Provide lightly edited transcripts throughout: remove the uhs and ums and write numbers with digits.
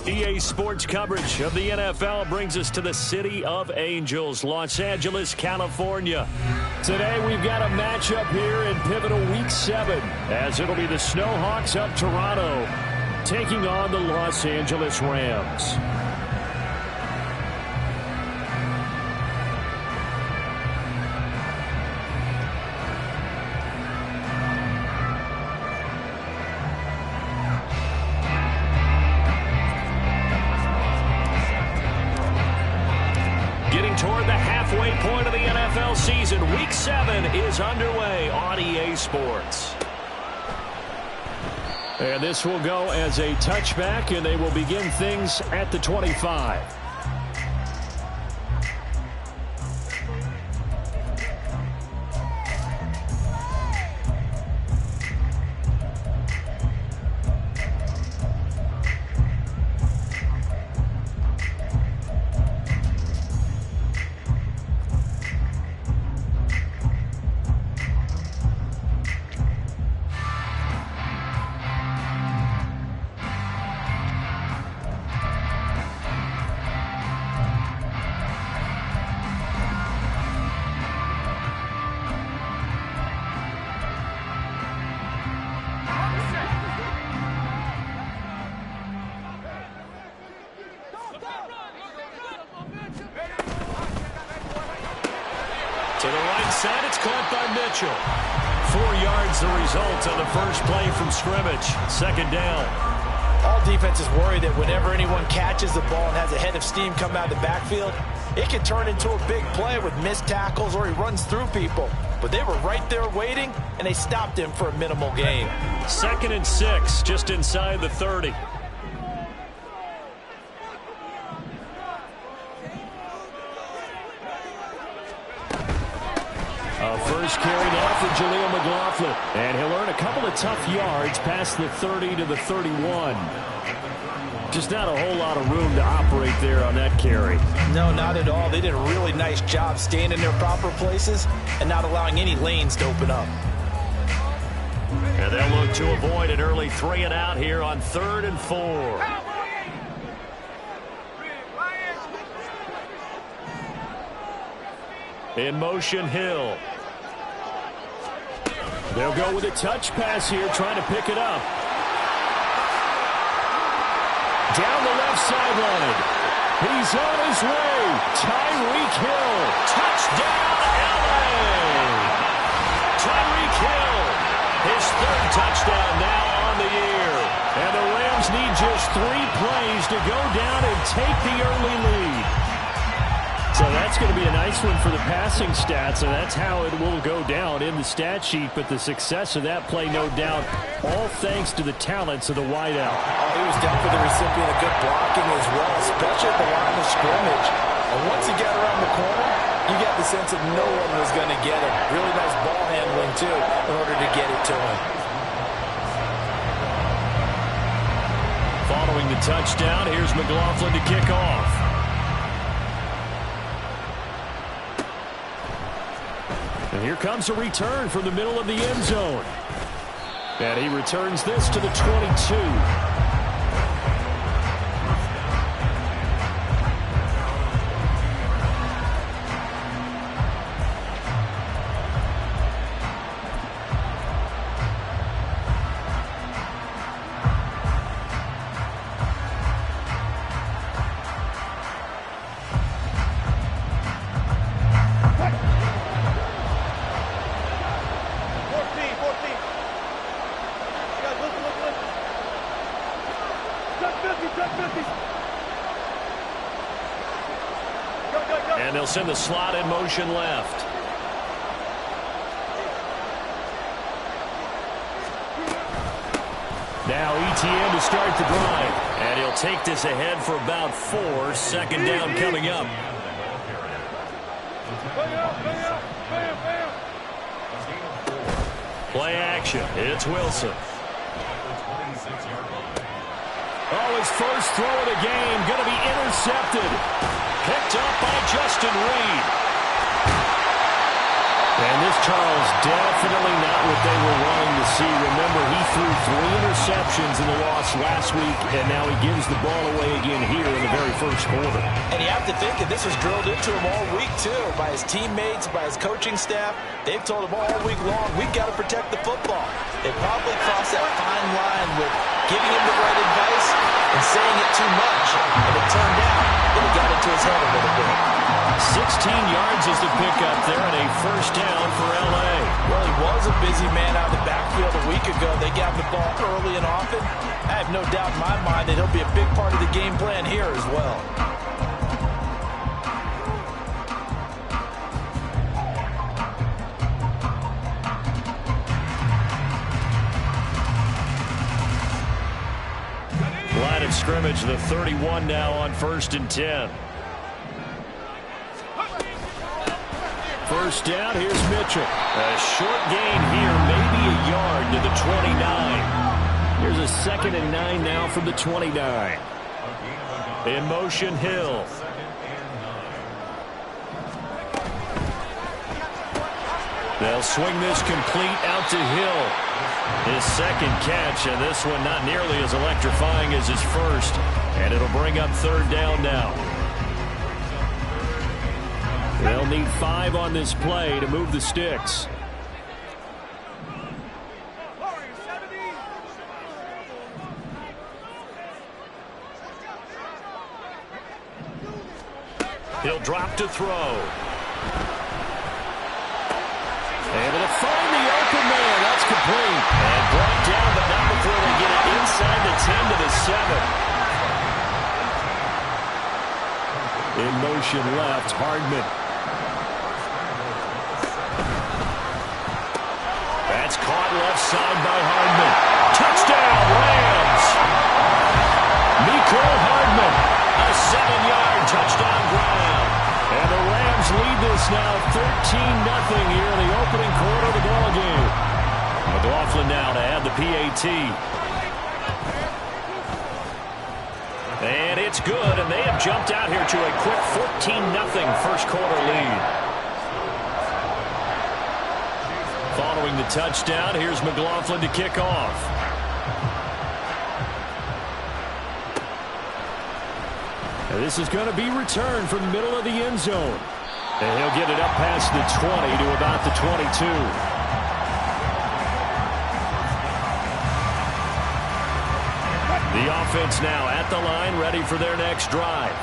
EA Sports coverage of the NFL brings us to the City of Angels, Los Angeles, California. Today we've got a matchup here in pivotal Week 7, as it'll be the Snowhawks of Toronto taking on the Los Angeles Rams. Toward the halfway point of the NFL season, Week 7 is underway on EA Sports. And this will go as a touchback, and they will begin things at the 25. To the right side, it's caught by Mitchell. 4 yards the result on the first play from scrimmage. Second down. All defenses worry that whenever anyone catches the ball and has a head of steam come out of the backfield, it can turn into a big play with missed tackles or he runs through people. But they were right there waiting, and they stopped him for a minimal gain. 2nd and 6, just inside the 30. First carry now for Jaleel McLaughlin. And he'll earn a couple of tough yards past the 30 to the 31. Just not a whole lot of room to operate there on that carry. No, not at all. They did a really nice job staying in their proper places and not allowing any lanes to open up. And they'll look to avoid an early 3 and out here on 3rd and 4. In motion, Hill. They'll go with a touch pass here, trying to pick it up. Down the left sideline. He's on his way. Tyreek Hill. Touchdown, LA. Tyreek Hill. His 3rd touchdown now on the year. And the Rams need just 3 plays to go down and take the early lead. So that's going to be a nice one for the passing stats, and that's how it will go down in the stat sheet. But the success of that play, no doubt, all thanks to the talents of the wideout. Oh, he was definitely the recipient of good blocking as well, especially at the line of scrimmage. And once he got around the corner, you got the sense that no one was going to get him. Really nice ball handling, too, in order to get it to him. Following the touchdown, here's McLaughlin to kick off. And here comes a return from the middle of the end zone. And he returns this to the 22. And they'll send the slot in motion left. Now ETN to start the drive. And he'll take this ahead for about 4. Second down coming up. Play action. It's Wilson. Oh, his first throw of the game going to be intercepted. Picked up by Justin Reed. And this this, Charles, definitely not what they were wanting to see. Remember, he threw 3 interceptions in the loss last week, and now he gives the ball away again here in the very first quarter. And you have to think that this was drilled into him all week, too, by his teammates, by his coaching staff. They've told him all week long, we've got to protect the football. They probably crossed that fine line with giving him the right advice and saying it too much. And it turned out that it got into his head a little bit. 16 yards is the pickup there, and a first down for L.A. Well, he was a busy man out of the backfield a week ago. They got the ball early and often. I have no doubt in my mind that he'll be a big part of the game plan here as well. Line of scrimmage, the 31 now on 1st and 10. First down, here's Mitchell. A short gain here, maybe a yard to the 29. Here's a 2nd and 9 now from the 29. In motion, Hill. They'll swing this complete out to Hill. His 2nd catch, and this one not nearly as electrifying as his first. And it'll bring up 3rd down now. They'll need 5 on this play to move the sticks. He'll drop to throw. Able to find the open man. That's complete. And brought down, but not before they get it inside the 10 to the 7. In motion left, Hardman. That's caught left side by Hardman. Touchdown, Rams! Mecole Hardman, a 7-yard touchdown ground. And the Rams lead this now 13-0 here in the opening quarter of the ball game. McLaughlin now to add the PAT. And it's good, and they have jumped out here to a quick 14-0 first quarter lead. Following the touchdown, here's McLaughlin to kick off. And this is going to be returned from the middle of the end zone. And he'll get it up past the 20 to about the 22. The offense now at the line, ready for their next drive.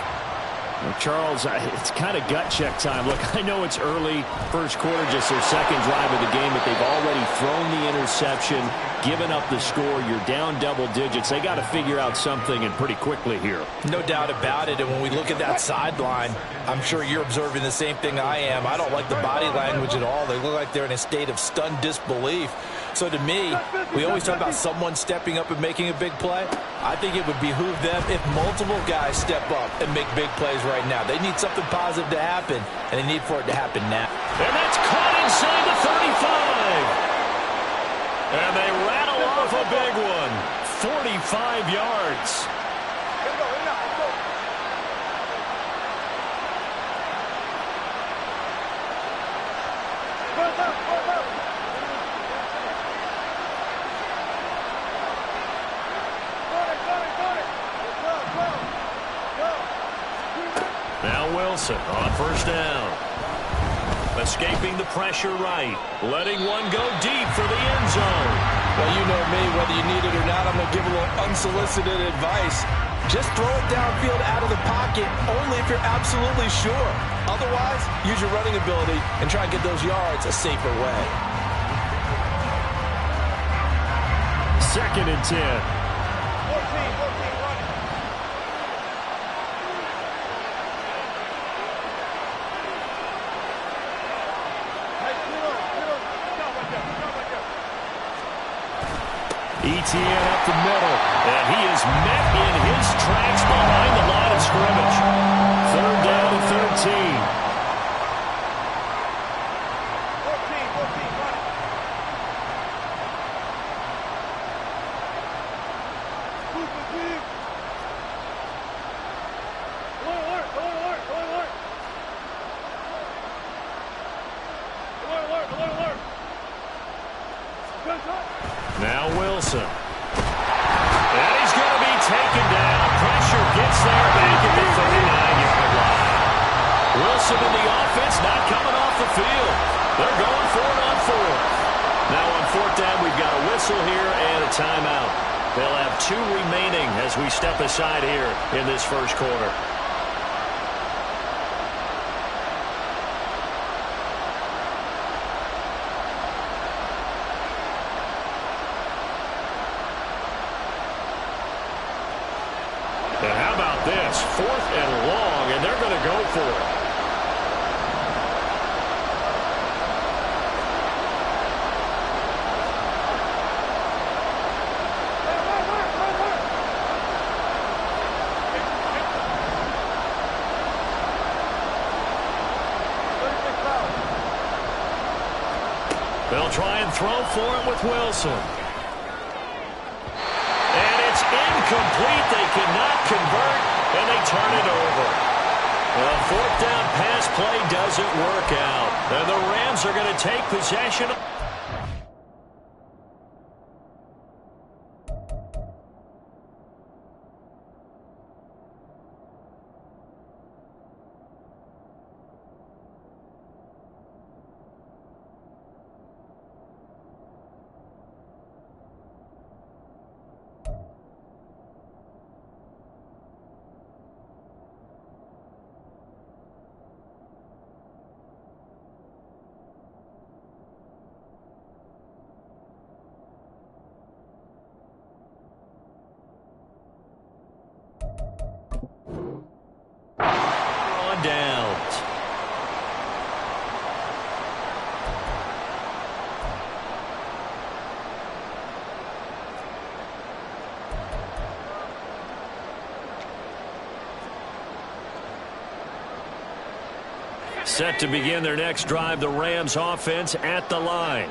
Well, Charles, it's kind of gut check time. Look, I know it's early, first quarter, just their 2nd drive of the game, but they've already thrown the interception, given up the score. You're down double digits. They got to figure out something, and pretty quickly here. No doubt about it, and when we look at that sideline, I'm sure you're observing the same thing I am. I don't like the body language at all. They look like they're in a state of stunned disbelief. So to me, we always talk about someone stepping up and making a big play. I think it would behoove them if multiple guys step up and make big plays right now. They need something positive to happen, and they need for it to happen now. And that's caught inside the 35. And they rattle off a big one. 45 yards. Now Wilson on first down. Escaping the pressure right. Letting one go deep for the end zone. Well, you know me, whether you need it or not, I'm going to give a little unsolicited advice. Just throw it downfield out of the pocket, only if you're absolutely sure. Otherwise, use your running ability and try and get those yards a safer way. 2nd and 10. Etienne up the middle, and he is met in his tracks behind the line of scrimmage. 3rd down and 13. Alert! Now Wilson. And he's going to be taken down. Pressure gets there back at the 39-yard line. Wilson in the offense not coming off the field. They're going for it on fourth. Now on fourth down, we've got a whistle here and a timeout. They'll have 2 remaining as we step aside here in this first quarter. And how about this? 4th and long, and they're going to go for it. They'll try and throw for it with Wilson. And it's incomplete. They cannot convert, and they turn it over. The 4th down pass play doesn't work out. And the Rams are going to take possession. Downs. Set to begin their next drive, the Rams offense at the line.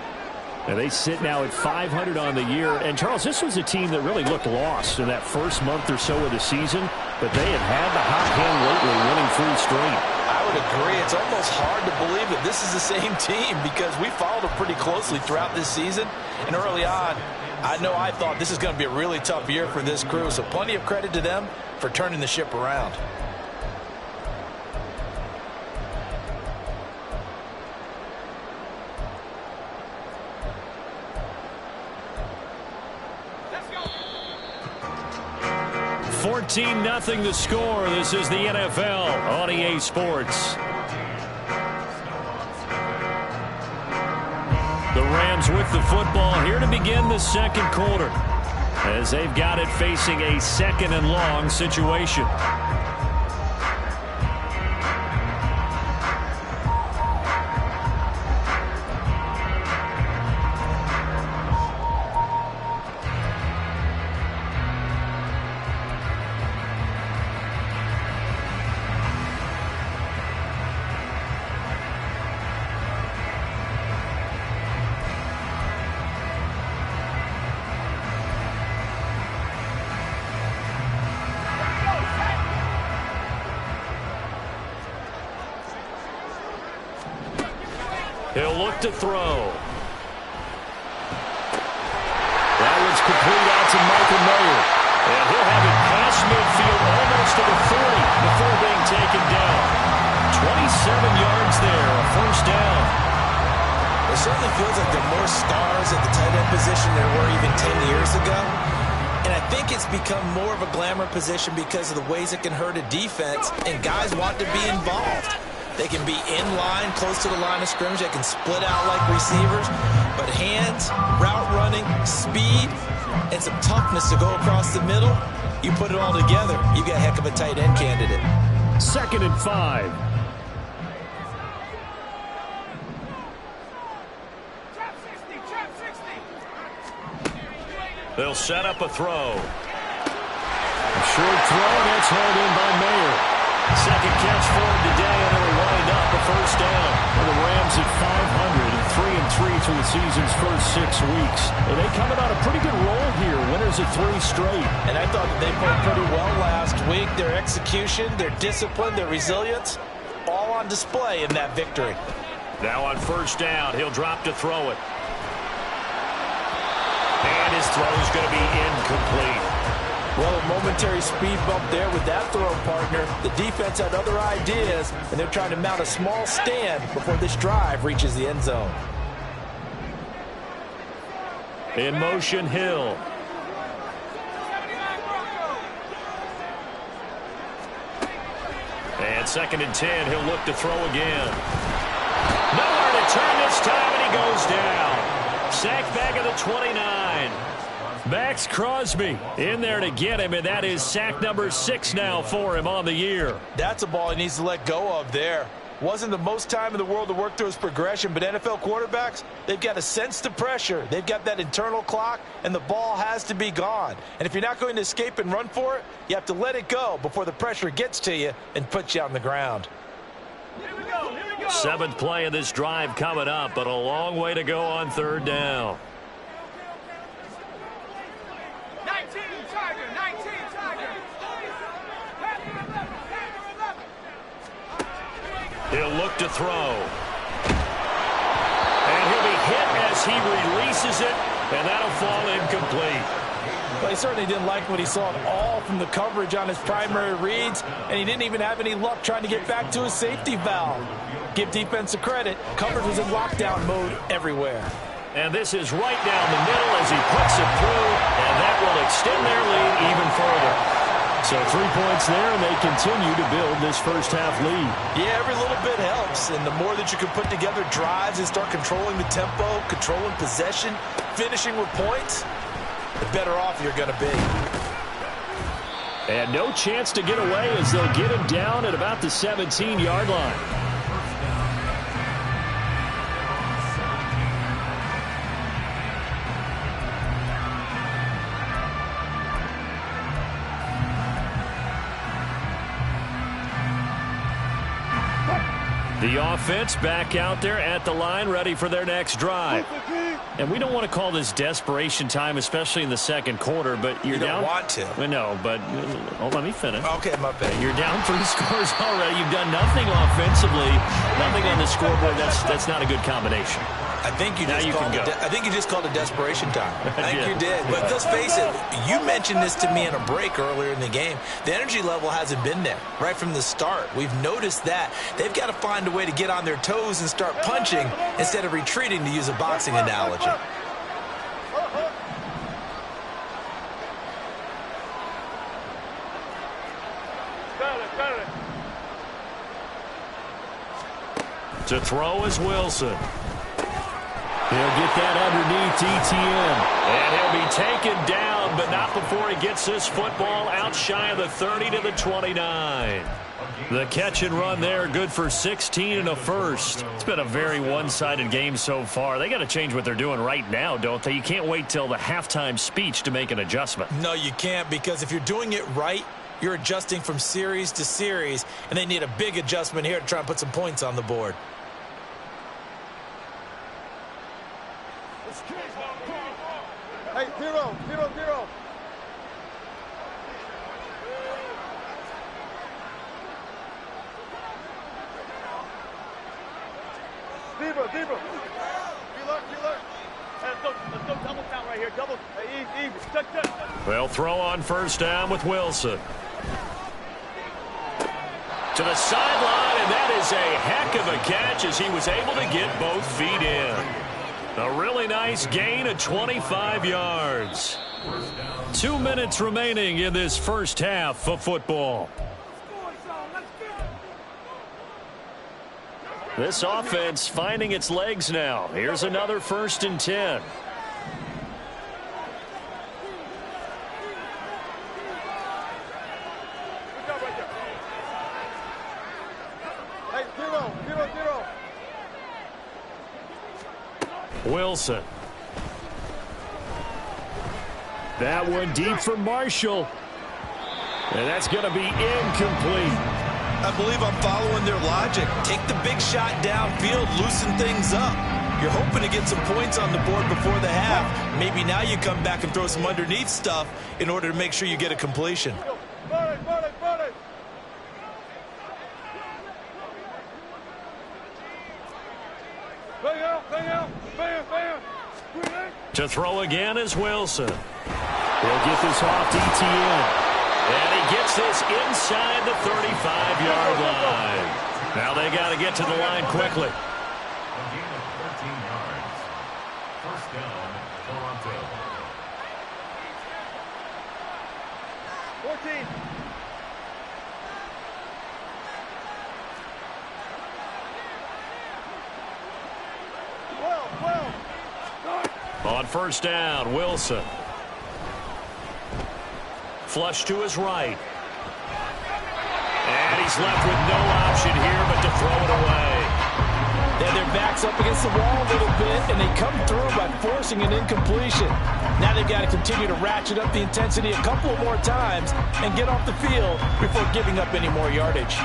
And they sit now at 500 on the year. And, Charles, this was a team that really looked lost in that first month or so of the season, but they had the hot hand lately, winning 3 straight. I would agree. It's almost hard to believe that this is the same team because we followed them pretty closely throughout this season. And early on, I thought this is going to be a really tough year for this crew, so plenty of credit to them for turning the ship around. Nothing the score. This is the NFL on EA Sports. The Rams with the football here to begin the second quarter as they've got it facing a 2nd and long situation. He'll look to throw. That one's complete out to Michael Mayer. And he'll have it past midfield almost to the 40 before being taken down. 27 yards there, a first down. It certainly feels like there are more stars at the tight end position than there were even 10 years ago. And I think it's become more of a glamour position because of the ways it can hurt a defense, and guys want to be involved. They can be in line, close to the line of scrimmage. They can split out like receivers. But hands, route running, speed, and some toughness to go across the middle, you put it all together, you got a heck of a tight end candidate. 2nd and 5. They'll set up a throw. A short throw, that's held in by Mayer. Second catch for him today, and it'll wind up a first down. For the Rams at 500, 3-3 through the season's first 6 weeks. And they coming on a pretty good roll here, winners of 3 straight. And I thought that they played pretty well last week. Their execution, their discipline, their resilience, all on display in that victory. Now on first down, he'll drop to throw it. his throw is going to be incomplete. Well, a momentary speed bump there with that throw partner. The defense had other ideas, and they're trying to mount a small stand before this drive reaches the end zone. In motion, Hill. And 2nd and 10, he'll look to throw again. Nowhere to turn this time, and he goes down. Sacked back at the 29. Max Crosby in there to get him, and that is sack number 6 now for him on the year. That's a ball he needs to let go of there. Wasn't the most time in the world to work through his progression, but NFL quarterbacks, they've got to sense the pressure. They've got that internal clock, and the ball has to be gone. And if you're not going to escape and run for it, you have to let it go before the pressure gets to you and puts you on the ground. Here we go, here we go. 7th play of this drive coming up, but a long way to go on 3rd down. 19 Tiger, 19 Tiger. He'll look to throw. And he'll be hit as he releases it, and that'll fall incomplete. But he certainly didn't like what he saw at all from the coverage on his primary reads, and he didn't even have any luck trying to get back to his safety valve. Give defense a credit. Coverage was in lockdown mode everywhere. And this is right down the middle as he puts it through, and that will extend their lead even further. So 3 points there, and they continue to build this first-half lead. Yeah, every little bit helps, and the more that you can put together drives and start controlling the tempo, controlling possession, finishing with points, the better off you're going to be. And no chance to get away as they'll get him down at about the 17-yard line. The offense back out there at the line, ready for their next drive. And we don't want to call this desperation time, especially in the 2nd quarter, but you're down. You don't want to. Well, no, but let me finish. Okay, my bad. You're down 3 scores already. You've done nothing offensively, nothing on the scoreboard. That's not a good combination. I think you just called it desperation time. I think you did. Yeah. But let's face it, you mentioned this to me in a break earlier in the game. The energy level hasn't been there right from the start. We've noticed that. They've got to find a way to get on their toes and start punching instead of retreating, to use a boxing analogy. To throw is Wilson. He'll get that underneath ETN. And he'll be taken down, but not before he gets this football out shy of the 30 to the 29. The catch and run there, good for 16 and a first. It's been a very one-sided game so far. They got to change what they're doing right now, don't they? You can't wait till the halftime speech to make an adjustment. No, you can't, because if you're doing it right, you're adjusting from series to series, and they need a big adjustment here to try and put some points on the board. Hey, 0, 0, 0. Zebra. Reload. Hey, let's go double count right here. Double. Hey, easy. Touch. They'll throw on 1st down with Wilson. To the sideline, and that is a heck of a catch as he was able to get both feet in. A really nice gain of 25 yards. 2 minutes remaining in this first half of football. This offense finding its legs now. Here's another 1st and 10. Hey, 0, 0. Wilson. That one deep for Marshall. And that's going to be incomplete. I believe I'm following their logic. Take the big shot downfield, loosen things up. You're hoping to get some points on the board before the half. Maybe now you come back and throw some underneath stuff in order to make sure you get a completion. Burn it. Bang out. Bam. To throw again is Wilson. He'll get this off to ETN. And he gets this inside the 35-yard line. Now they got to get to the line quickly. A gain of 13 yards. First down, Toronto. 14. On first down, Wilson. Flush to his right. And he's left with no option here but to throw it away. Yeah, their back's up against the wall a little bit, and they come through by forcing an incompletion. Now they've got to continue to ratchet up the intensity a couple more times and get off the field before giving up any more yardage.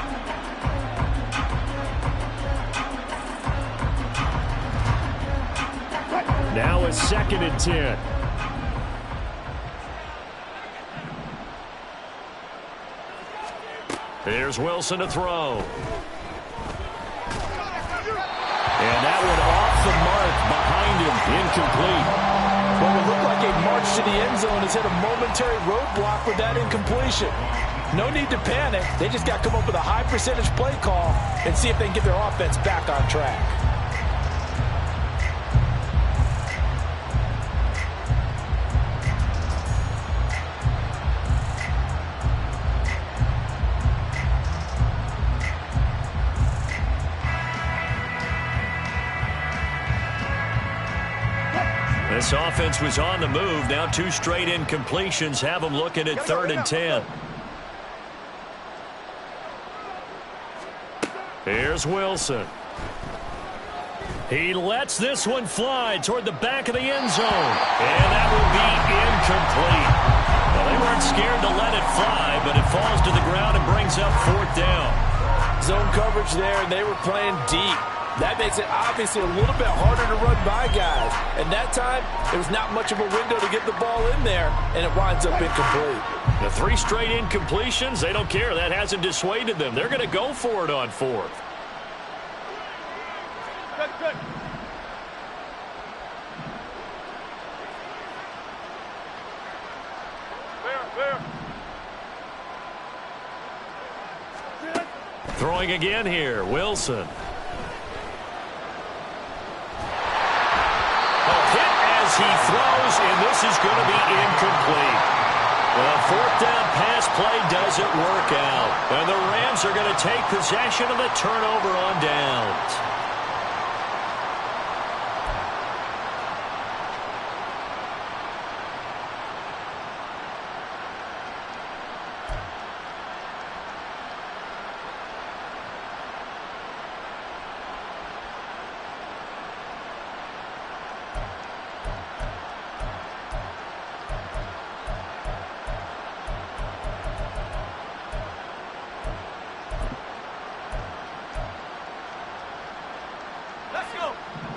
Now it's 2nd and 10. Here's Wilson to throw. And that one off the mark behind him, incomplete. Well, it looked like a march to the end zone has hit a momentary roadblock with that incompletion. No need to panic. They just got to come up with a high percentage play call and see if they can get their offense back on track. This offense was on the move. Now 2 straight incompletions have them looking at 3rd and 10. Here's Wilson. He lets this one fly toward the back of the end zone. And that will be incomplete. Well, they weren't scared to let it fly, but it falls to the ground and brings up 4th down. Zone coverage there, and they were playing deep. That makes it obviously a little bit harder to run by guys. And that time, there was not much of a window to get the ball in there, and it winds up incomplete. The 3 straight incompletions, they don't care. That hasn't dissuaded them. They're going to go for it on 4th. Good. Fair. Throwing again here, Wilson. He throws, and this is going to be incomplete. The 4th down pass play doesn't work out. And the Rams are going to take possession of the turnover on downs.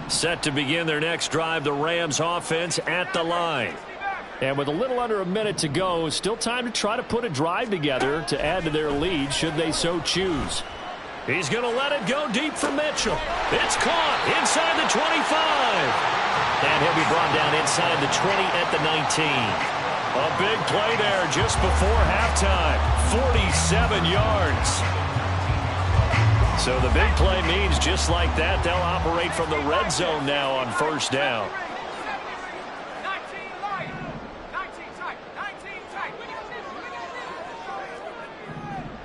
Set to begin their next drive, the Rams offense at the line. And with a little under a minute to go, still time to try to put a drive together to add to their lead should they so choose. He's going to let it go deep for Mitchell. It's caught inside the 25. And he'll be brought down inside the 20 at the 19. A big play there just before halftime. 47 yards. So the big play means just like that, they'll operate from the red zone now on first down.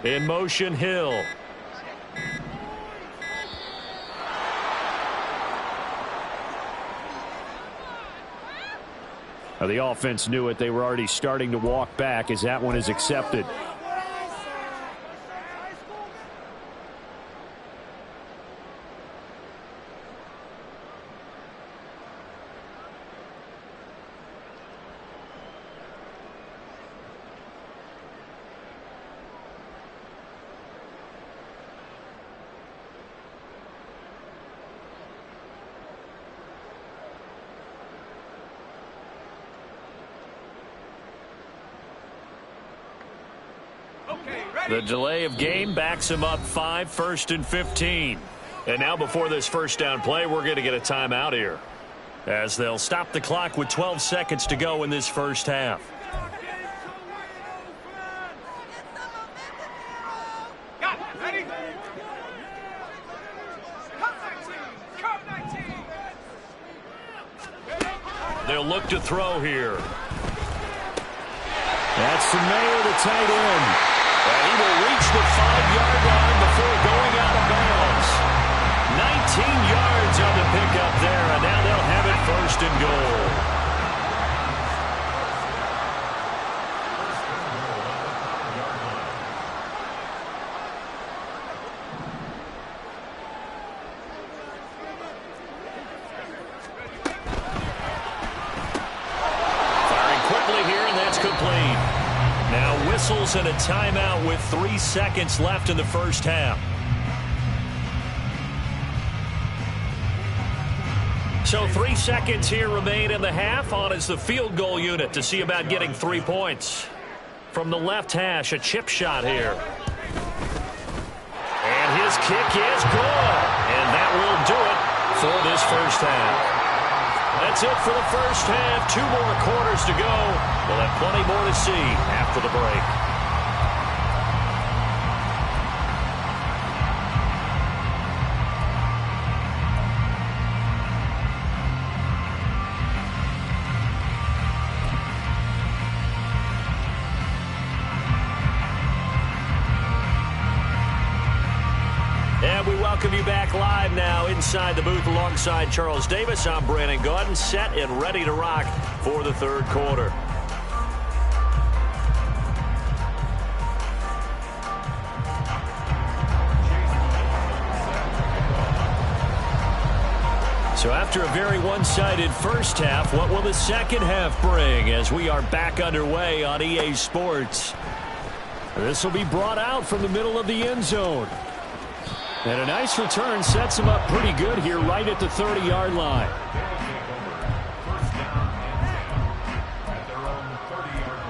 In motion, Hill. Now the offense knew it. They were already starting to walk back as that one is accepted. The delay of game backs him up 5, 1st and 15. And now before this first down play, we're going to get a timeout here. as they'll stop the clock with 12 seconds to go in this first half. They'll look to throw here. That's Mayer, the tight end. And he will reach the 5-yard line before going out of bounds. 19 yards on the pickup there, and now they'll have it first and goal. Whistles and a timeout with 3 seconds left in the first half. So 3 seconds here remain in the half. On is the field goal unit to see about getting 3 points. From the left hash, a chip shot here. And his kick is good. And that will do it for this first half. That's it for the first half. 2 more quarters to go. We'll have plenty more to see after the break. And we welcome you back live now inside the booth alongside Charles Davis. I'm Brandon Gaudin, set and ready to rock for the third quarter. So after a very one-sided first half, what will the second half bring as we are back underway on EA Sports? This will be brought out from the middle of the end zone. And a nice return sets him up pretty good here right at the 30-yard line. First down and 10 at their own 30-yard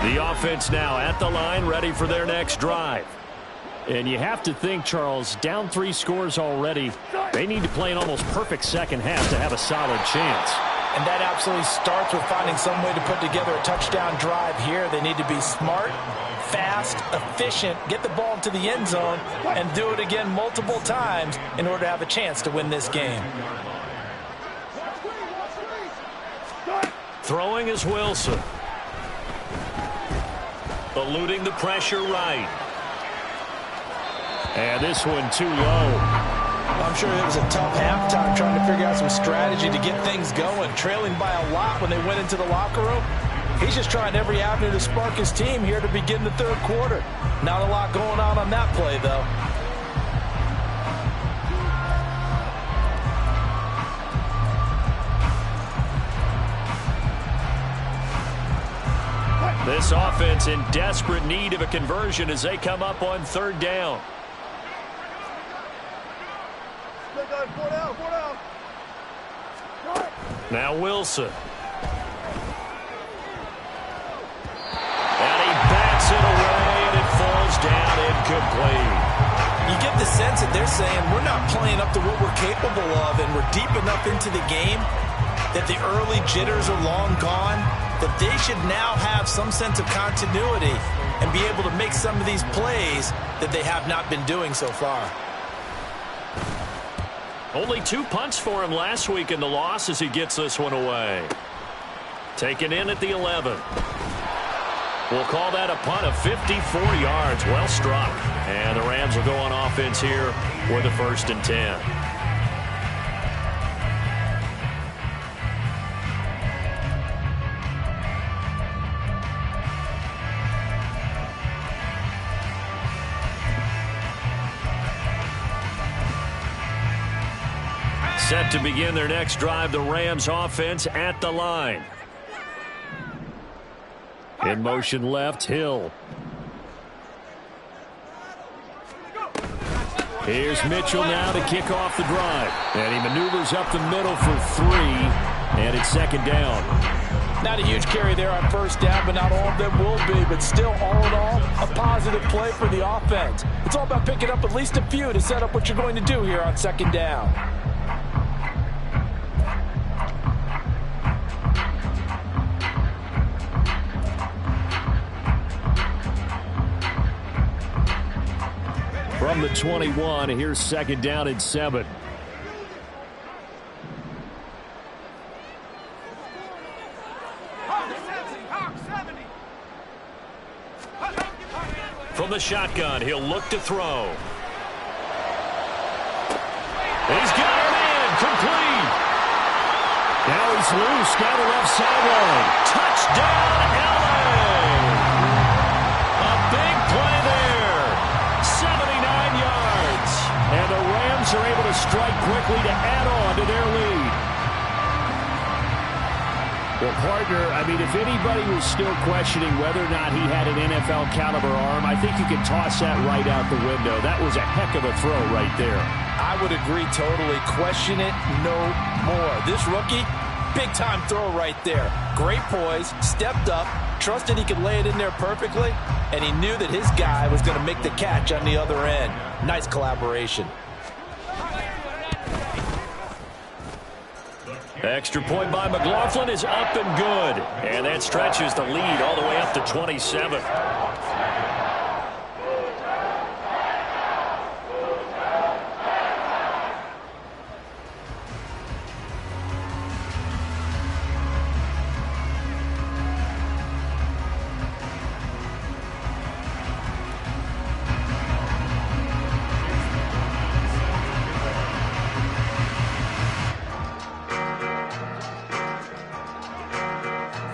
line. The offense now at the line, ready for their next drive. And you have to think, Charles, down 3 scores already. They need to play an almost perfect second half to have a solid chance. And that absolutely starts with finding some way to put together a touchdown drive here. They need to be smart, fast, efficient, get the ball into the end zone, and do it again multiple times in order to have a chance to win this game. Throwing is Wilson. Eluding the pressure right. And this one too low. I'm sure it was a tough halftime trying to figure out some strategy to get things going. Trailing by a lot when they went into the locker room. He's just trying every avenue to spark his team here to begin the third quarter. Not a lot going on that play, though. This offense in desperate need of a conversion as they come up on third down. Now Wilson. And he bats it away, and it falls down incomplete. You get the sense that they're saying we're not playing up to what we're capable of, and we're deep enough into the game that the early jitters are long gone, that they should now have some sense of continuity and be able to make some of these plays that they have not been doing so far. Only 2 punts for him last week in the loss as he gets this one away. Taken in at the 11. We'll call that a punt of 54 yards. Well struck. And the Rams will go on offense here with a 1st and 10. Set to begin their next drive, the Rams offense at the line. In motion left, Hill. Here's Mitchell now to kick off the drive. And he maneuvers up the middle for 3. And it's 2nd down. Not a huge carry there on 1st down, but not all of them will be. But still, all in all, a positive into the play for the offense. It's all about picking up at least a few to set up what you're going to do here on second down. From the 21, here's second down and 7. From the shotgun, he'll look to throw. He's got it in, complete. Now he's loose, down the left sideline. Touchdown, LA! A big play there. 79 yards. And the Rams are able to strike quickly to add on to their lead. Well, partner, I mean, if anybody was still questioning whether or not he had an NFL caliber arm, I think you can toss that right out the window. That was a heck of a throw right there. I would agree totally. Question it no more. This rookie, big-time throw right there. Great poise, stepped up, trusted he could lay it in there perfectly, and he knew that his guy was going to make the catch on the other end. Nice collaboration. Extra point by McLaughlin is up and good. And that stretches the lead all the way up to 27.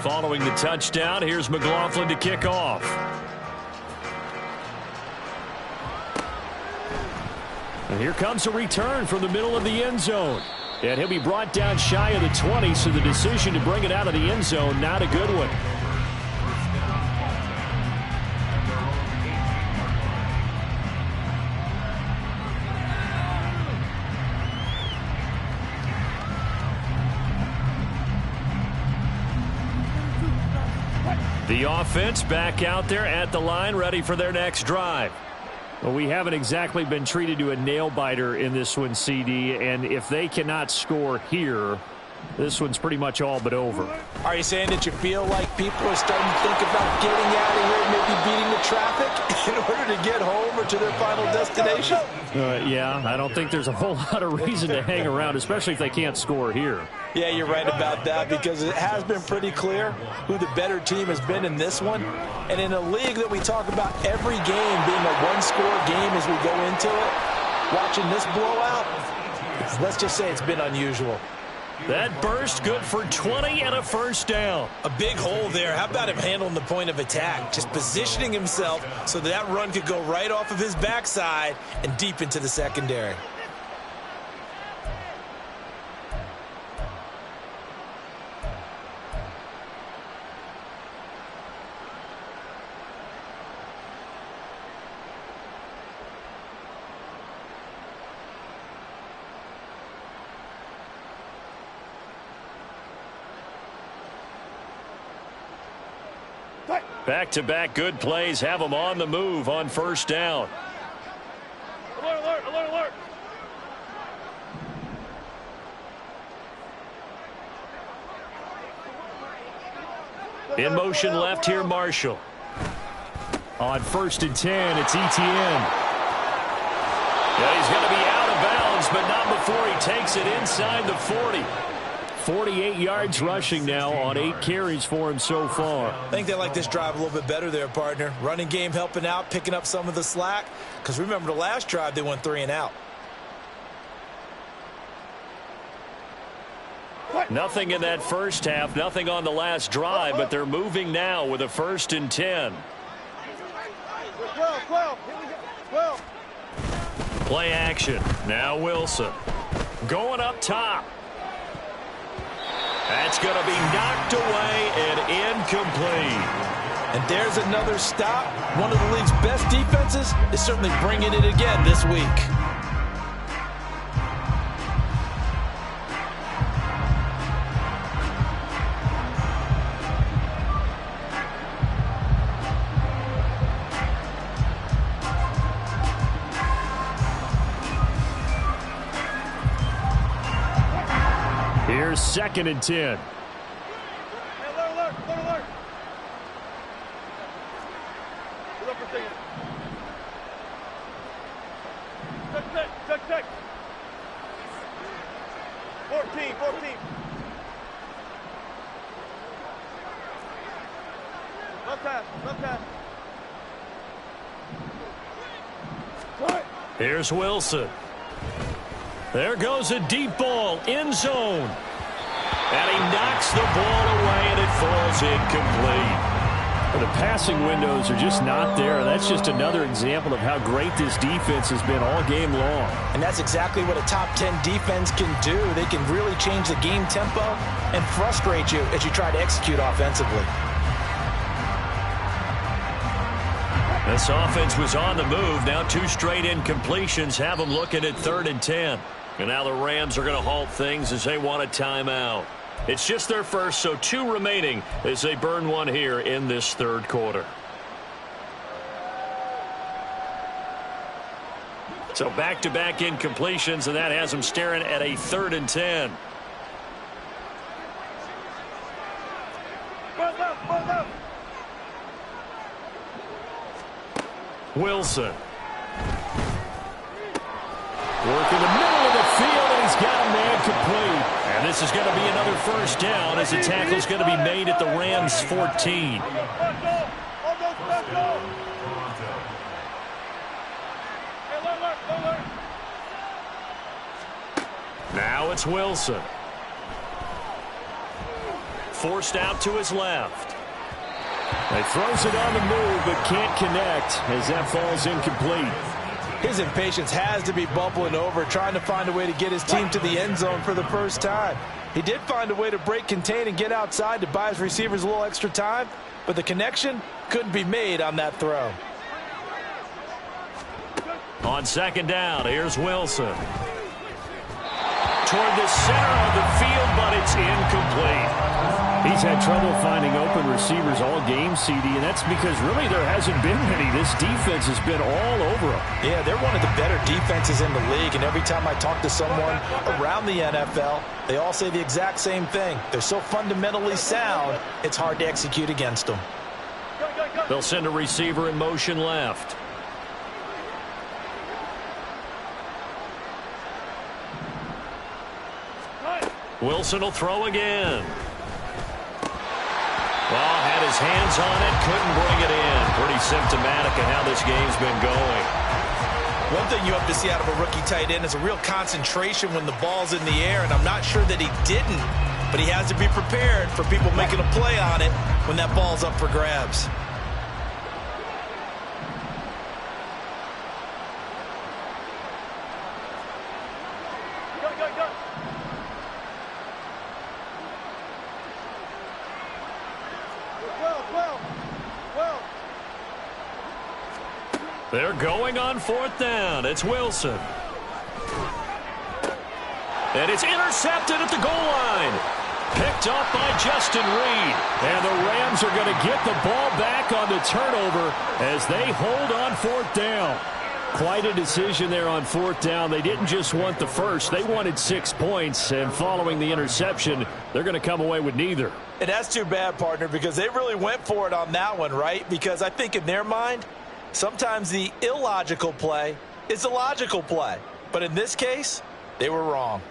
Following the touchdown, here's McLaughlin to kick off. And here comes a return from the middle of the end zone. And he'll be brought down shy of the 20, so the decision to bring it out of the end zone, not a good one. The offense back out there at the line, ready for their next drive. Well, we haven't exactly been treated to a nail-biter in this one, CD, and if they cannot score here, this one's pretty much all but over. Are you saying that you feel like people are starting to think about getting out of here, maybe beating the traffic in order to get home or to their final destination? Yeah, I don't think there's a whole lot of reason to hang around, especially if they can't score here. Yeah, you're right about that, because it has been pretty clear who the better team has been in this one. And in a league that we talk about every game being a one-score game as we go into it, watching this blowout, let's just say it's been unusual. That burst good for 20 and a first down. A big hole there. How about him handling the point of attack? Just positioning himself so that run could go right off of his backside and deep into the secondary. Back-to-back good plays have them on the move on first down. Alert, alert, alert, alert. In motion left here, Marshall. On 1st and 10, it's Etienne. Yeah, he's going to be out of bounds, but not before he takes it inside the 40. 48 yards rushing now on 8 carries for him so far. I think they like this drive a little bit better there, partner. Running game helping out, picking up some of the slack. Because remember the last drive, they went 3 and out. Nothing in that first half, nothing on the last drive, but they're moving now with a 1st and 10. 12. Here we go. 12. Play action. Now Wilson. Going up top. That's going to be knocked away and incomplete. And there's another stop. One of the league's best defenses is certainly bringing it again this week. 2nd and 10. Hey, alert. Hold up for a second. Check. 14. Left pass. Here's Wilson. There goes a deep ball, end zone. And he knocks the ball away, and it falls incomplete. The passing windows are just not there. That's just another example of how great this defense has been all game long. And that's exactly what a top 10 defense can do. They can really change the game tempo and frustrate you as you try to execute offensively. This offense was on the move. Now 2 straight incompletions have them looking at 3rd and 10. And now the Rams are going to halt things as they want a timeout. It's just their first, so 2 remaining as they burn one here in this 3rd quarter. So back-to-back incompletions, and that has them staring at a 3rd and 10. Wilson. Work in the middle of the field, and he's got a man complete. And this is going to be another first down as the tackle is going to be made at the Rams' 14. Now it's Wilson. Forced out to his left. He throws it on the move, but can't connect as that falls incomplete. His impatience has to be bubbling over, trying to find a way to get his team to the end zone for the first time. He did find a way to break contain and get outside to buy his receivers a little extra time, but the connection couldn't be made on that throw. On 2nd down, here's Wilson. Toward the center of the field, but it's incomplete. He's had trouble finding open receivers all game, CD, and that's because really there hasn't been many. This defense has been all over them. Yeah, they're one of the better defenses in the league, and every time I talk to someone around the NFL, they all say the exact same thing. They're so fundamentally sound, it's hard to execute against them. They'll send a receiver in motion left. Wilson will throw again. Well, had his hands on it, couldn't bring it in. Pretty symptomatic of how this game's been going. One thing you have to see out of a rookie tight end is a real concentration when the ball's in the air, and I'm not sure that he didn't, but he has to be prepared for people making a play on it when that ball's up for grabs. They're going on 4th down. It's Wilson. And it's intercepted at the goal line. Picked up by Justin Reed. And the Rams are going to get the ball back on the turnover as they hold on 4th down. Quite a decision there on 4th down. They didn't just want the first. They wanted 6 points. And following the interception, they're going to come away with neither. And that's too bad, partner, because they really went for it on that one, right? Because I think in their mind, sometimes the illogical play is the logical play. But in this case, they were wrong.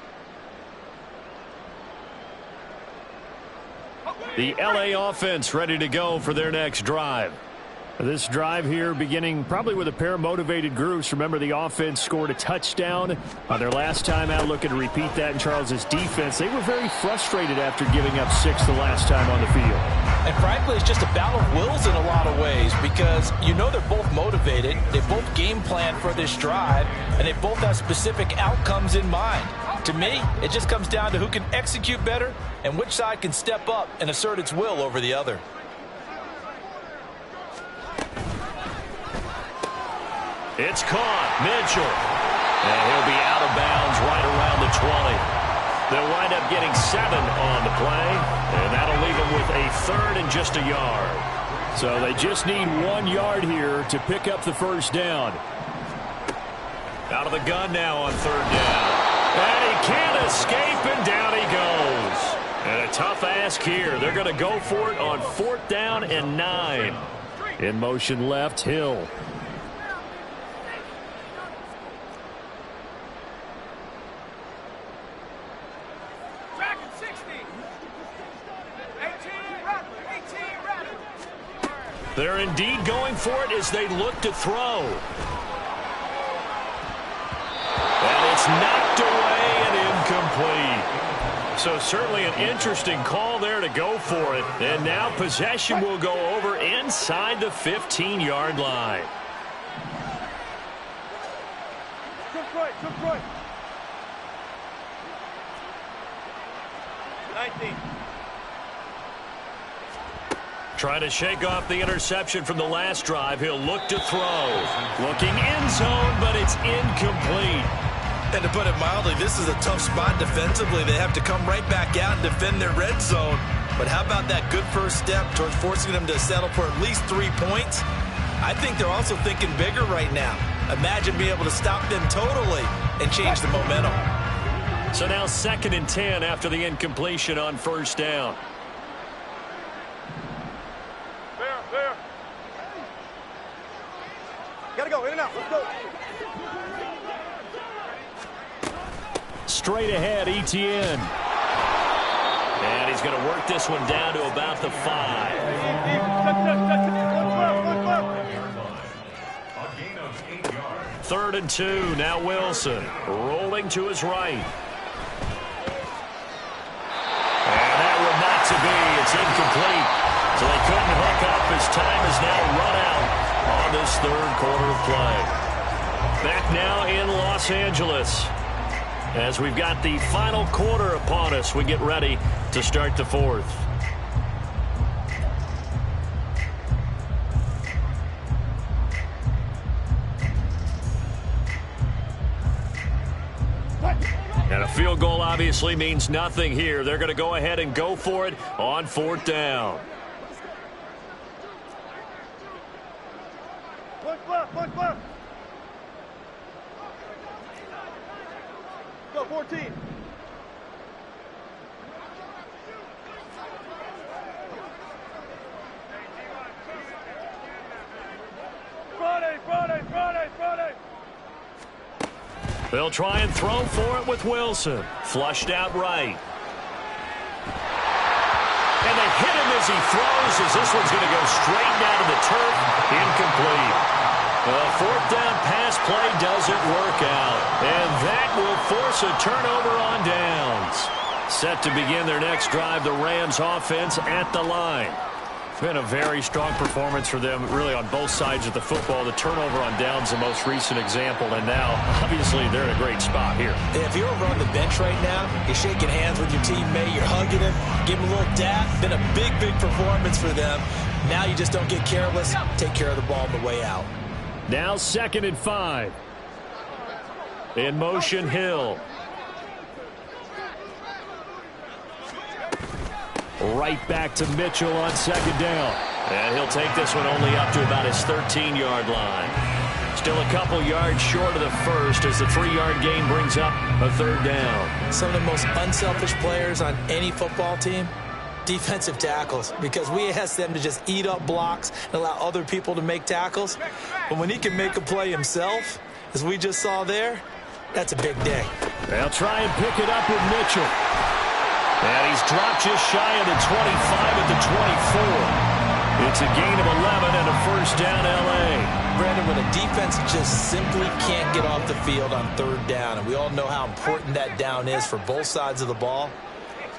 The LA offense ready to go for their next drive. This drive here beginning probably with a pair of motivated groups. Remember, the offense scored a touchdown on their last time out, looking to repeat that in Charles's defense. They were very frustrated after giving up 6 the last time on the field. And frankly, it's just a battle of wills in a lot of ways because you know they're both motivated, they both game plan for this drive, and they both have specific outcomes in mind. To me, it just comes down to who can execute better and which side can step up and assert its will over the other. It's caught. Mitchell. And he'll be out of bounds right around the 20. They'll wind up getting 7 on the play, and that'll leave them with a 3rd and just a yard. So they just need 1 yard here to pick up the first down. Out of the gun now on 3rd down. And he can't escape, and down he goes. And a tough ask here. They're going to go for it on 4th down and 9. In motion left, Hill. They're indeed going for it as they look to throw. And it's knocked away and incomplete. So certainly an interesting call there to go for it. And now possession will go over inside the 15-yard line. Took right. 19. Trying to shake off the interception from the last drive. He'll look to throw. Looking end zone, but it's incomplete. And to put it mildly, this is a tough spot defensively. They have to come right back out and defend their red zone. But how about that good first step towards forcing them to settle for at least 3 points? I think they're also thinking bigger right now. Imagine being able to stop them totally and change the momentum. So now 2nd and 10 after the incompletion on 1st down. There. Gotta go, in and out, let's go. Straight ahead, Etienne. And he's going to work this one down to about the 5. A gain of 8 yards. 3rd and 2, now Wilson. Rolling to his right. And that would not to be. It's incomplete. So they couldn't hook up as time is now run out on this 3rd quarter of play. Back now in Los Angeles. As we've got the final quarter upon us, we get ready to start the 4th. And a field goal obviously means nothing here. They're going to go ahead and go for it on 4th down. Punch left. Go, 14. Friday. They'll try and throw for it with Wilson. Flushed out right. And they hit him as he throws, as this one's going to go straight down to the turf. Incomplete. The 4th down pass play doesn't work out. And that will force a turnover on downs. Set to begin their next drive, the Rams offense at the line. It's been a very strong performance for them, really, on both sides of the football. The turnover on downs, the most recent example, and now, obviously, they're in a great spot here. If you're over on the bench right now, you're shaking hands with your teammate, you're hugging him, give him a little dap. Been a big performance for them. Now you just don't get careless. Take care of the ball on the way out. Now 2nd and 5. In motion, Hill. Right back to Mitchell on 2nd down. And he'll take this one only up to about his 13-yard line. Still a couple yards short of the first as the 3-yard gain brings up a 3rd down. Some of the most unselfish players on any football team, defensive tackles, because we ask them to just eat up blocks and allow other people to make tackles. But when he can make a play himself, as we just saw there, that's a big day. They'll try and pick it up with Mitchell. And he's dropped just shy of the 25 at the 24. It's a gain of 11 and a 1st down, L.A. Brandon, when a defense just simply can't get off the field on 3rd down, and we all know how important that down is for both sides of the ball,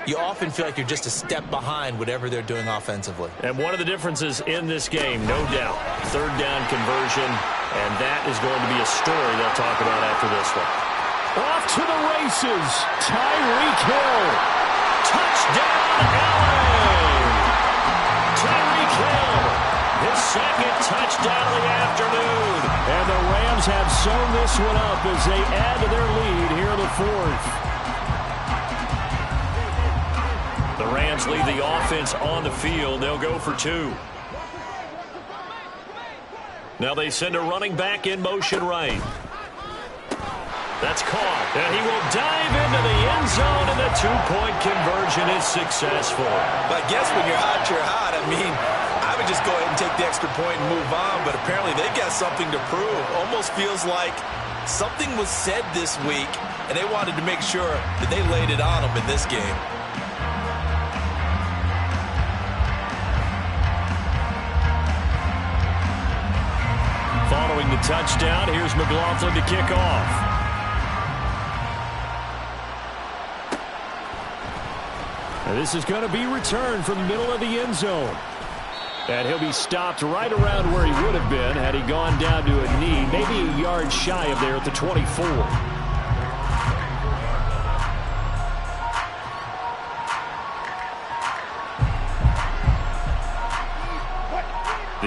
you often feel like you're just a step behind whatever they're doing offensively. And one of the differences in this game, no doubt, 3rd down conversion, and that is going to be a story they'll talk about after this one. Off to the races, Tyreek Hill. Touchdown, LA! Tyreek Hill, his 2nd touchdown of the afternoon. And the Rams have sewn this one up as they add to their lead here in the 4th. The Rams lead the offense on the field. They'll go for 2. Now they send a running back in motion right. That's caught. And he will dive into the end zone, and the two-point conversion is successful. But I guess when you're hot, you're hot. I mean, I would just go ahead and take the extra point and move on, but apparently they've got something to prove. Almost feels like something was said this week, and they wanted to make sure that they laid it on them in this game. Following the touchdown, here's McLaughlin to kick off. And this is going to be returned from the middle of the end zone. And he'll be stopped right around where he would have been had he gone down to a knee, maybe a yard shy of there at the 24.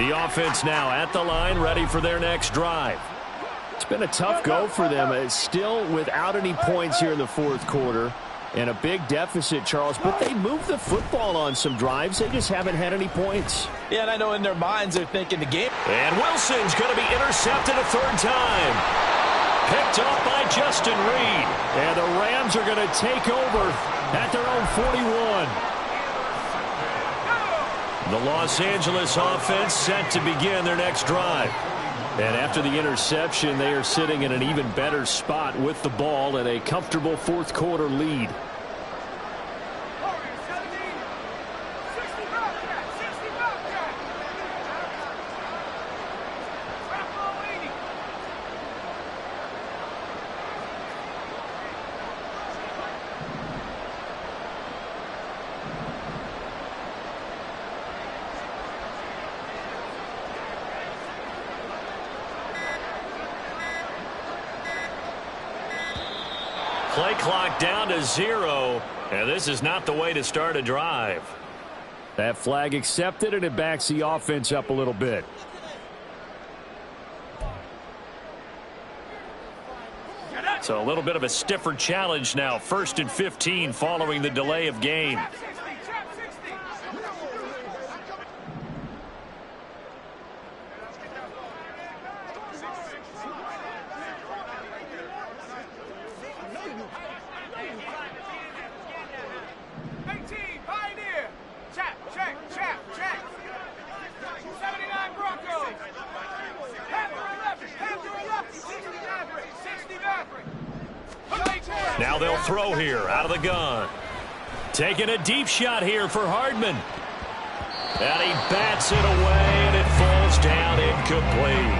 The offense now at the line, ready for their next drive. It's been a tough go for them. It's still without any points here in the fourth quarter. And a big deficit, Charles, but they moved the football on some drives. They just haven't had any points. Yeah, and I know in their minds they're thinking the game. And Wilson's going to be intercepted a third time. Picked off by Justin Reed. And the Rams are going to take over at their own 41. The Los Angeles offense set to begin their next drive. And after the interception, they are sitting in an even better spot with the ball and a comfortable fourth quarter lead. Play clock down to 0, and this is not the way to start a drive. That flag accepted, and it backs the offense up a little bit. So a little bit of a stiffer challenge now. 1st and 15 following the delay of game. Now they'll throw here out of the gun. Taking a deep shot here for Hardman. And he bats it away, and it falls down incomplete.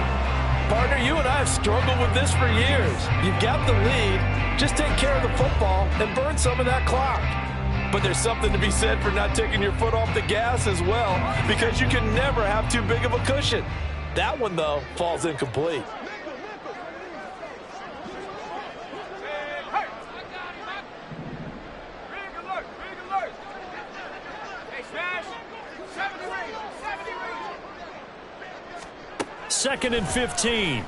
Partner, you and I have struggled with this for years. You've got the lead. Just take care of the football and burn some of that clock. But there's something to be said for not taking your foot off the gas as well, because you can never have too big of a cushion. That one, though, falls incomplete. Second and 15. And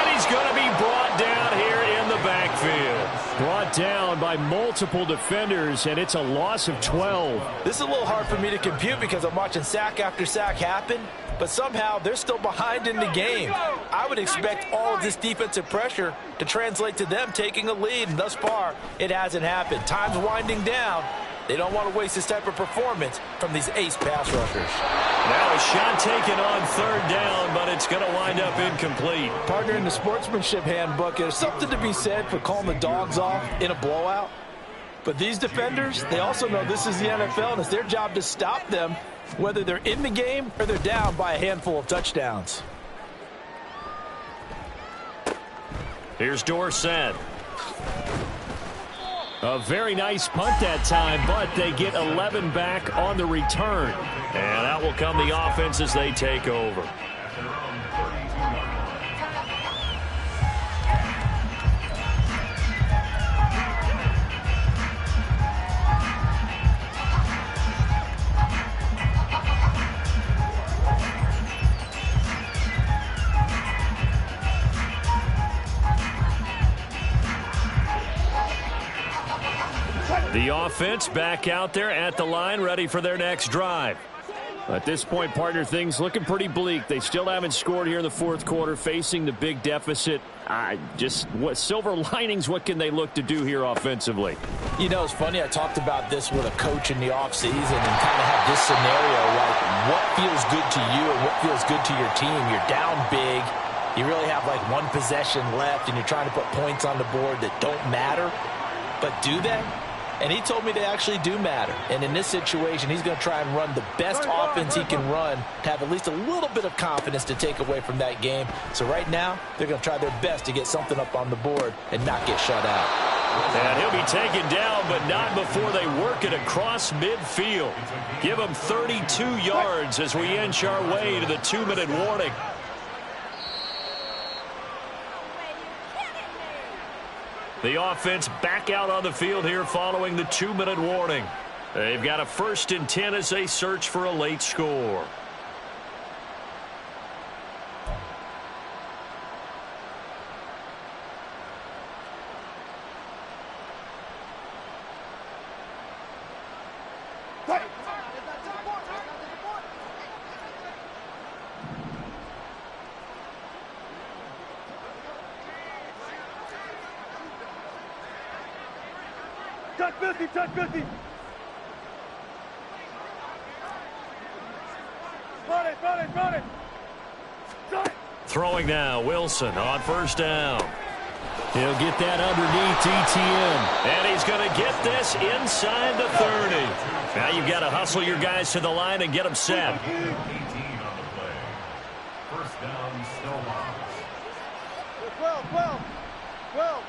he's going to be brought down here in the backfield. Brought down by multiple defenders, and it's a loss of 12. This is a little hard for me to compute because I'm watching sack after sack happen, but somehow they're still behind in the game. I would expect all of this defensive pressure to translate to them taking a lead, and thus far, it hasn't happened. Time's winding down. They don't want to waste this type of performance from these ace pass rushers. Now a shot taken on third down, but it's going to wind up incomplete. Partner, in the sportsmanship handbook, there's something to be said for calling the dogs off in a blowout. But these defenders, they also know this is the NFL, and it's their job to stop them, whether they're in the game or they're down by a handful of touchdowns. Here's Dorsett. A very nice punt that time, but they get 11 back on the return. And out will come the offense as they take over. The offense back out there at the line, ready for their next drive. At this point, partner, things looking pretty bleak. They still haven't scored here in the fourth quarter, facing the big deficit. What silver linings, what can they look to do here offensively? You know, it's funny. I talked about this with a coach in the offseason and kind of have this scenario, like what feels good to you and what feels good to your team. You're down big. You really have like one possession left, and you're trying to put points on the board that don't matter. But do they? And he told me they actually do matter. And in this situation, he's going to try and run the best offense he can run to have at least a little bit of confidence to take away from that game. So right now, they're going to try their best to get something up on the board and not get shut out. And he'll be taken down, but not before they work it across midfield. Give him 32 yards as we inch our way to the 2-minute warning. The offense back out on the field here following the 2-minute warning. They've got a 1st and 10 as they search for a late score. Touch 50, touch 50. Run it, run it, run it. Throwing now, Wilson on 1st down. He'll get that underneath ETN. And he's going to get this inside the 30. Now you've got to hustle your guys to the line and get them set. 18 on the play. 1st down, still on. 12, 12, 12.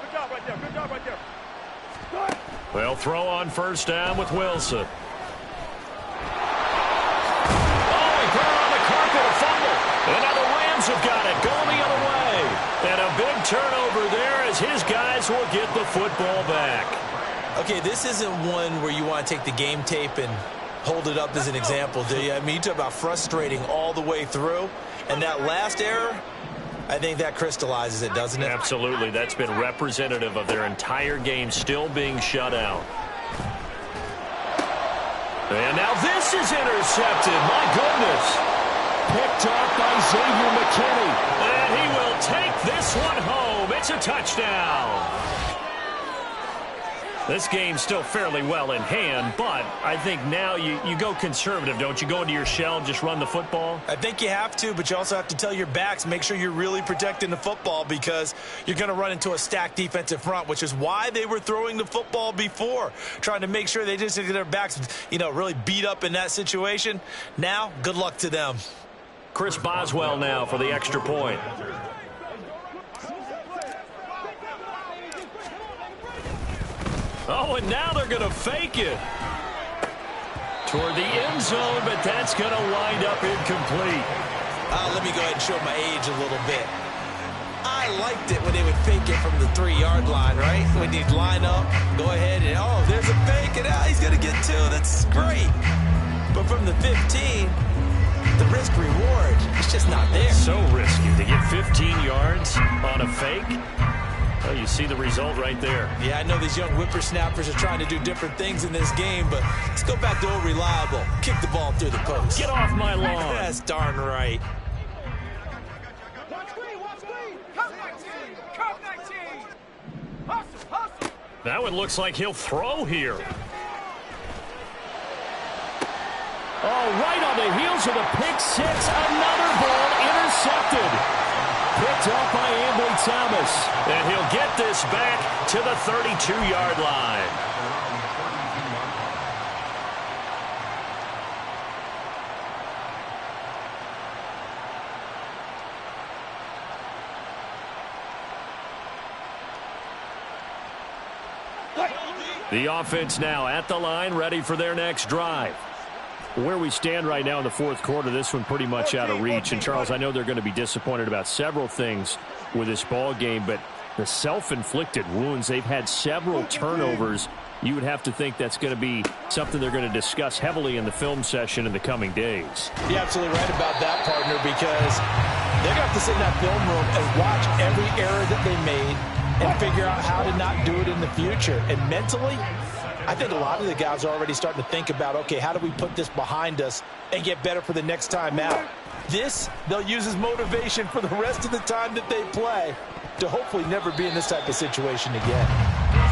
Good job right there. Good job right there. Good. Well, throw on 1st down with Wilson. Oh, he put it on the carpet, a fumble. And now the Rams have got it, going the other way. And a big turnover there as his guys will get the football back. Okay, this isn't one where you want to take the game tape and hold it up as an example, do you? I mean, you talk about frustrating all the way through. And that last error, I think that crystallizes it, doesn't it? Absolutely. That's been representative of their entire game still being shut out. And now this is intercepted. My goodness. Picked off by Xavier McKinney. And he will take this one home. It's a touchdown. This game's still fairly well in hand, but I think now you go conservative, don't you? Go into your shell and just run the football? I think you have to, but you also have to tell your backs, make sure you're really protecting the football because you're going to run into a stacked defensive front, which is why they were throwing the football before, trying to make sure they just get their backs, really beat up in that situation. Now, good luck to them. Chris Boswell now for the extra point. Oh, and now they're going to fake it toward the end zone, but that's going to wind up incomplete. Let me go ahead and show my age a little bit. I liked it when they would fake it from the 3-yard line, right? When you'd line up, go ahead and, oh, there's a fake, and he's going to get 2. That's great. But from the 15, the risk-reward is just not there. So risky to get 15 yards on a fake. Well, you see the result right there. Yeah, I know these young whippersnappers are trying to do different things in this game, but let's go back to old reliable. Kick the ball through the post. Get off my lawn. That's darn right. Watch screen, watch screen. Come 19. Come 19. Hustle, hustle. That one looks like he'll throw here. Oh, right on the heels of the pick six. Another ball intercepted. Picked off by Ambly Thomas. And he'll get this back to the 32-yard line. The offense now at the line, ready for their next drive. Where we stand right now in the fourth quarter, this one pretty much out of reach. And, Charles, I know they're going to be disappointed about several things with this ball game, but the self-inflicted wounds, they've had several turnovers. You would have to think that's going to be something they're going to discuss heavily in the film session in the coming days. You're absolutely right about that, partner, because they're going to have to sit in that film room and watch every error that they made and figure out how to not do it in the future. And mentally, I think a lot of the guys are already starting to think about, okay, how do we put this behind us and get better for the next time out? This, they'll use as motivation for the rest of the time that they play to hopefully never be in this type of situation again.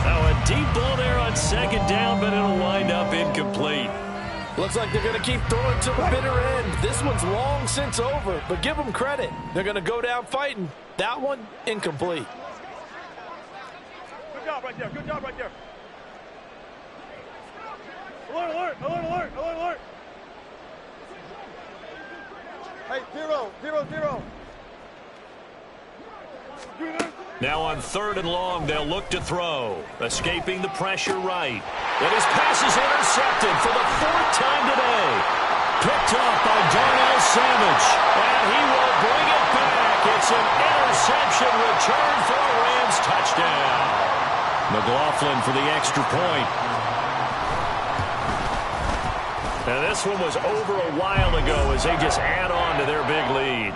Now a deep ball there on second down, but it'll wind up incomplete. Looks like they're going to keep throwing to the bitter end. This one's long since over, but give them credit. They're going to go down fighting. That one, incomplete. Good job right there. Good job right there. Alert, alert, alert, alert, alert, alert. Hey, 0-0-0. Now on 3rd and long, they'll look to throw. Escaping the pressure right. And his pass is intercepted for the 4th time today. Picked off by Darnell Savage. And he will bring it back. It's an interception return for a Rams touchdown. McLaughlin for the extra point. Now this one was over a while ago as they just add on to their big lead.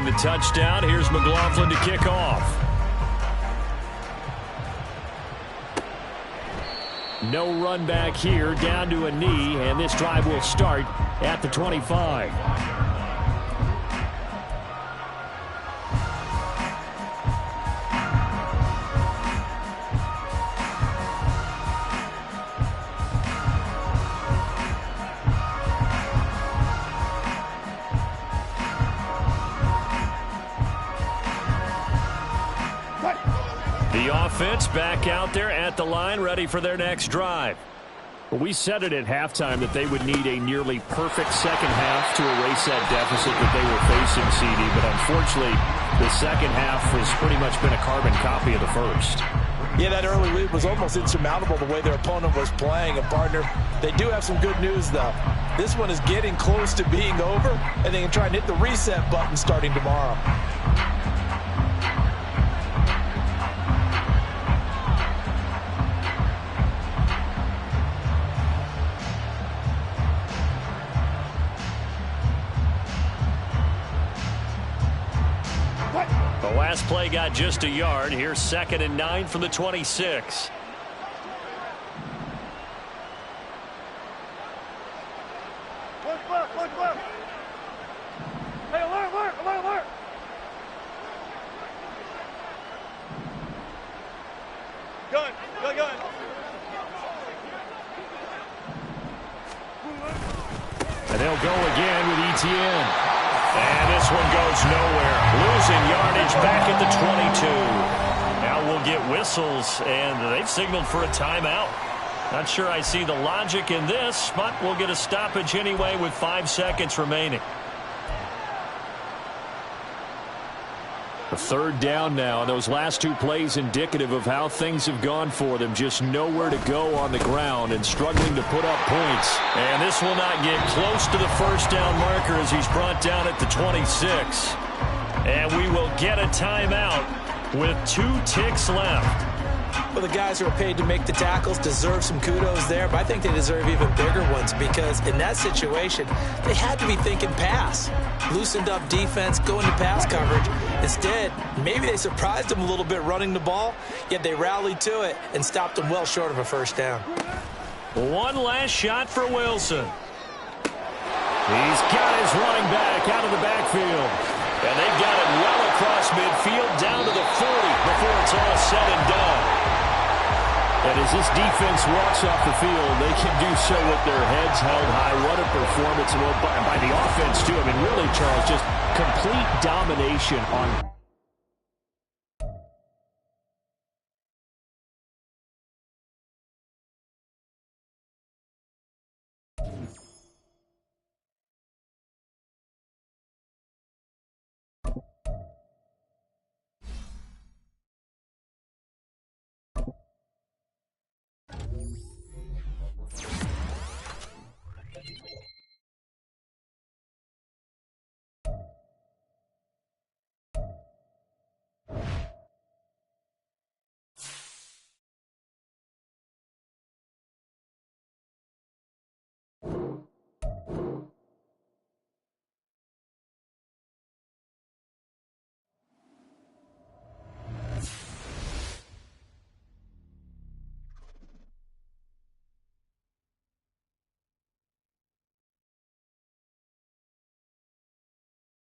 The touchdown. Here's McLaughlin to kick off. No run back here, down to a knee, and this drive will start at the 25. The offense back out there at the line, ready for their next drive. We said it at halftime that they would need a nearly perfect second half to erase that deficit that they were facing, CD, but unfortunately, the second half has pretty much been a carbon copy of the first. Yeah, that early lead was almost insurmountable the way their opponent was playing. And, partner, they do have some good news, though. This one is getting close to being over, and they can try and hit the reset button starting tomorrow. The last play got just a yard. Here's 2nd and 9 from the 26. Look left, look left. Hey, alert, alert, alert, alert. Gun, gun, gun. And they'll go again with ETN. And this one goes nowhere. Losing yardage back at the 22. Now we'll get whistles, and they've signaled for a timeout. Not sure I see the logic in this, but we'll get a stoppage anyway with 5 seconds remaining. A 3rd down now, and those last 2 plays indicative of how things have gone for them. Just nowhere to go on the ground and struggling to put up points. And this will not get close to the 1st down marker as he's brought down at the 26. And we will get a timeout with 2 ticks left. Well, the guys who are paid to make the tackles deserve some kudos there, but I think they deserve even bigger ones because in that situation, they had to be thinking pass. Loosened up defense, going to pass coverage. Instead, maybe they surprised them a little bit running the ball, yet they rallied to it and stopped them well short of a 1st down. One last shot for Wilson. He's got his running back out of the backfield. And they've got it well across midfield down to the 40 before it's all said and done. And as this defense walks off the field, they can do so with their heads held high. What a performance by the offense, too. I mean, really, Charles, just complete domination on